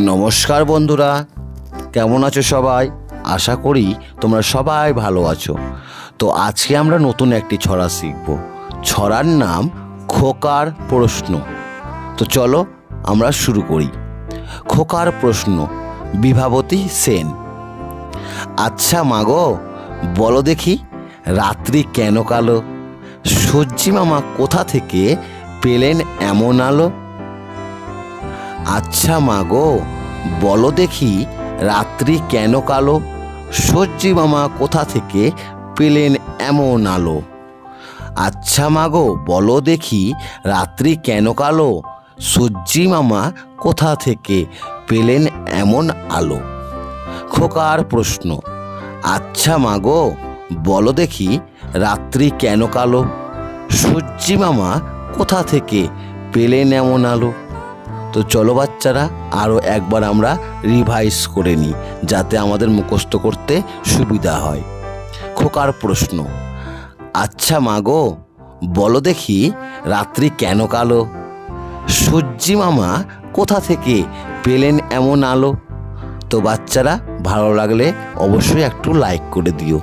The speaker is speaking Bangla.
নমস্কার বন্ধুরা, কেমন আছো সবাই? আশা করি তোমরা সবাই ভালো আছো। তো আজকে আমরা নতুন একটি ছড়া শিখব। ছড়ার নাম খোকার প্রশ্ন। তো চলো আমরা শুরু করি। খোকার প্রশ্ন, বিভাবতী সেন। আচ্ছা মাগো, বলো দেখি রাত্রি কেন কালো? সূর্যি মামা কোথা থেকে পেলেন এমন আলো? আচ্ছা মাগো, বলো দেখি রাত্রি কেন কালো? সূর্যি মামা কোথা থেকে পেলেন এমন আলো? আচ্ছা মাগো, বলো দেখি রাত্রি কেন কালো? সূর্যি মামা কোথা থেকে পেলেন এমন আলো? খোকার প্রশ্ন, আচ্ছা মাগো, বলো দেখি রাত্রি কেন কালো? সূর্যি মামা কোথা থেকে পেলেন এমন আলো? তো চলো বাচ্চারা, আরও একবার আমরা রিভাইজ করে নিই যাতে আমাদের মুখস্থ করতে সুবিধা হয়। খোকার প্রশ্ন, আচ্ছা মাগো, বলো দেখি রাত্রি কেন কালো? সূর্যি মামা কোথা থেকে পেলেন এমন আলো? তো বাচ্চারা, ভালো লাগলে অবশ্যই একটু লাইক করে দিও।